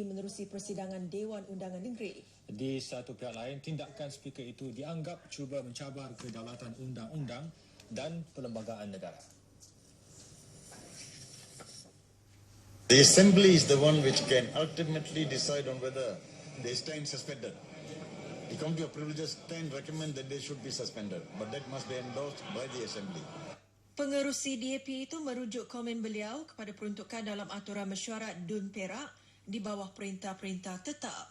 menerusi persidangan Dewan Undangan Negeri. Di satu pihak lain, tindakan speaker itu dianggap cuba mencabar kedaulatan undang-undang dan perlembagaan negara. The Assembly is the one which can ultimately decide on whether they stand suspended. The Committee of Privileges can recommend that they should be suspended, but that must be endorsed by the Assembly. Pengerusi DAP itu merujuk komen beliau kepada peruntukan dalam aturan mesyuarat DUN Perak di bawah perintah-perintah tetap.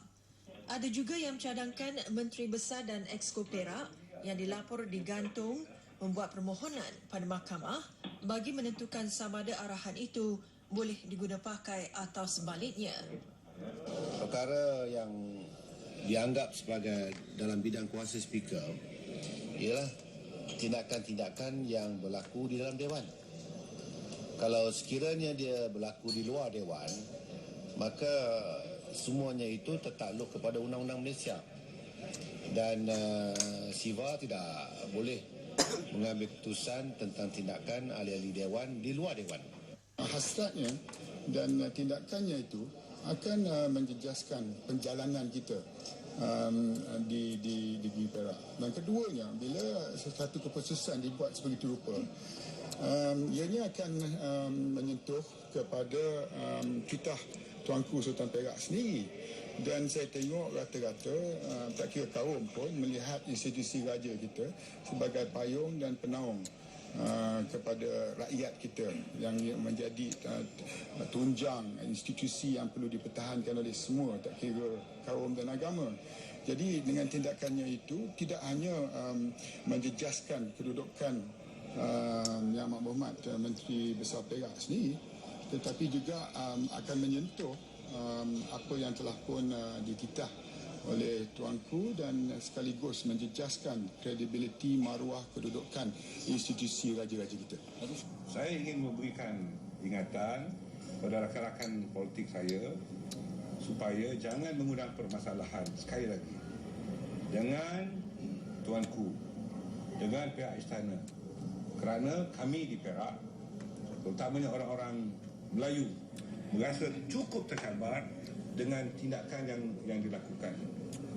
Ada juga yang mencadangkan Menteri Besar dan Exco Perak yang dilapor digantung membuat permohonan pada mahkamah bagi menentukan sama ada arahan itu boleh diguna pakai atau sebaliknya. Perkara yang dianggap sebagai dalam bidang kuasa speaker ialah tindakan-tindakan yang berlaku di dalam Dewan. Kalau sekiranya dia berlaku di luar Dewan, maka semuanya itu tertakluk kepada Undang-Undang Malaysia. Dan SIVA tidak boleh mengambil keputusan tentang tindakan ahli-ahli Dewan di luar Dewan. Hasratnya dan tindakannya itu akan menjejaskan perjalanan kita di negeri Perak. Dan keduanya, bila sesuatu keputusan dibuat sebegitu rupa, ianya akan menyentuh kepada titah Tuanku Sultan Perak sendiri. Dan saya tengok rata-rata tak kira kaum pun melihat institusi raja kita sebagai payung dan penaung kepada rakyat kita yang menjadi tunjang institusi yang perlu dipertahankan oleh semua, tak kira kaum dan agama. Jadi dengan tindakannya itu tidak hanya menjejaskan kedudukan Yang Amat Berhormat Menteri Besar Perak sendiri, tetapi juga akan menyentuh apa yang telah pun dititah oleh Tuanku dan sekaligus menjejaskan kredibiliti maruah kedudukan institusi raja-raja kita. Saya ingin memberikan ingatan kepada rakan-rakan politik saya supaya jangan mengundang permasalahan sekali lagi. Jangan Tuanku, dengan pihak istana. Kerana kami di Perak, terutamanya orang-orang Melayu, merasa cukup tercabar dengan tindakan yang dilakukan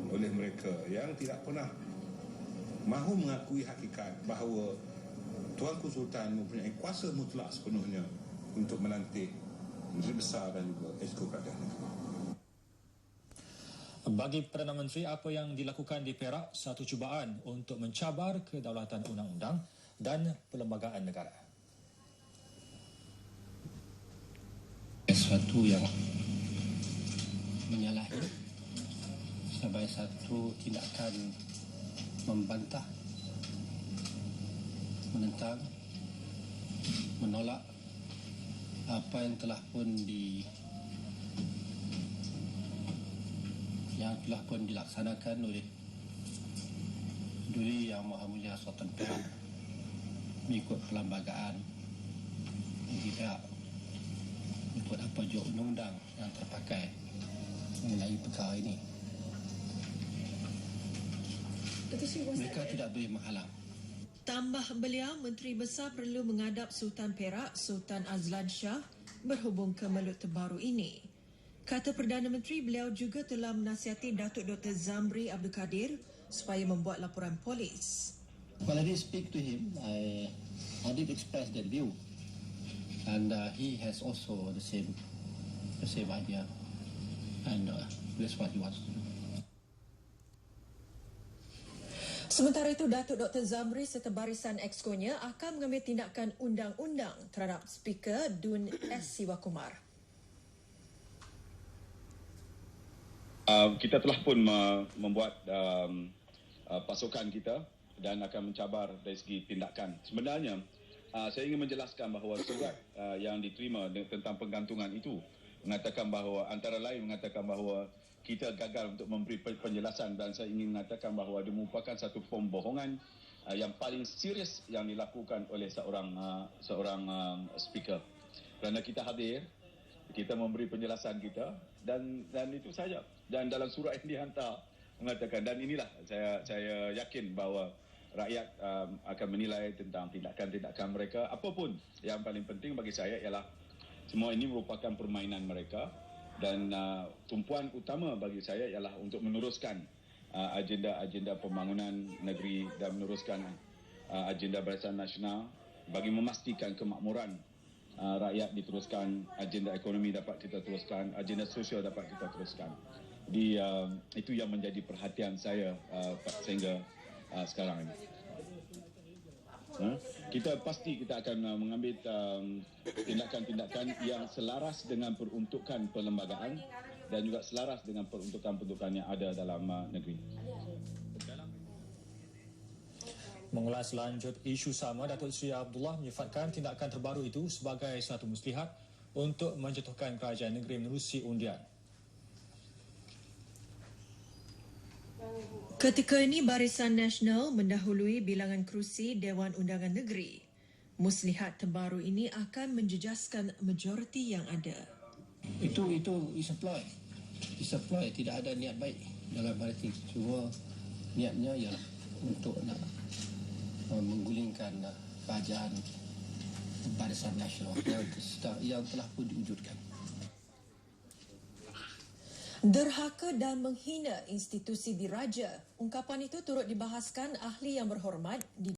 oleh mereka yang tidak pernah mahu mengakui hakikat bahawa Tuanku Sultan mempunyai kuasa mutlak sepenuhnya untuk melantik Menteri Besar dan juga Exco Kerajaan Negeri. Bagi Perdana Menteri, apa yang dilakukan di Perak satu cubaan untuk mencabar kedaulatan undang-undang dan perlembagaan negara. Sesuatu yang menyalahi sebagai satu tindakan membantah, menentang, menolak apa yang telah pun dilaksanakan oleh Duli Yang Maha Mulia Sultan Perak mengikut perlembagaan di Perak, mengikut apa jua undang-undang yang terpakai mengenai perkara ini. Mereka tidak boleh menghalang. Tambah beliau, Menteri Besar perlu menghadap Sultan Perak, Sultan Azlan Shah berhubung ke Melut terbaru ini. Kata Perdana Menteri, beliau juga telah menasihati Datuk Dr. Zamri Abdul Kadir supaya membuat laporan polis. When I did speak to him, I did express that view, and he has also the same idea, and that's what he wants to do. Sementara itu, Datuk Dr. Zamri serta barisan exco-nya akan mengambil tindakan undang-undang terhadap Speaker DUN S. Siwakumar. Kita telah pun membuat pasukan kita dan akan mencabar dari segi tindakan. Sebenarnya, saya ingin menjelaskan bahawa surat yang diterima tentang penggantungan itu mengatakan bahawa, antara lain mengatakan bahawa kita gagal untuk memberi penjelasan, dan saya ingin mengatakan bahawa dia merupakan satu form bohongan yang paling serius yang dilakukan oleh seorang speaker. Kerana kita hadir, kita memberi penjelasan kita dan itu saja. Dan dalam surat yang dihantar mengatakan, dan inilah saya yakin bahawa rakyat akan menilai tentang tindakan-tindakan mereka. Apapun, yang paling penting bagi saya ialah semua ini merupakan permainan mereka Dan tumpuan utama bagi saya ialah untuk meneruskan agenda-agenda pembangunan negeri dan meneruskan agenda Barisan Nasional bagi memastikan kemakmuran rakyat diteruskan, agenda ekonomi dapat kita teruskan, agenda sosial dapat kita teruskan. Itu yang menjadi perhatian saya sehingga sekarang ini. Kita pasti kita akan mengambil tindakan-tindakan yang selaras dengan peruntukan perlembagaan dan juga selaras dengan peruntukan-peruntukan yang ada dalam negeri. Mengulas lanjut isu sama, Datuk Seri Abdullah menyifatkan tindakan terbaru itu sebagai satu muslihat untuk menjatuhkan kerajaan negeri menerusi undian. Ketika ini Barisan Nasional mendahului bilangan kerusi Dewan Undangan Negeri. Muslihat terbaru ini akan menjejaskan majoriti yang ada. Itu is a ploy. Is a ploy, tidak ada niat baik dalam politik. Cuma niatnya ialah untuk nak menggulingkan kerajaan Barisan Nasional yang telah pun diwujudkan. Derhaka dan menghina institusi diraja. Ungkapan itu turut dibahaskan ahli yang berhormat di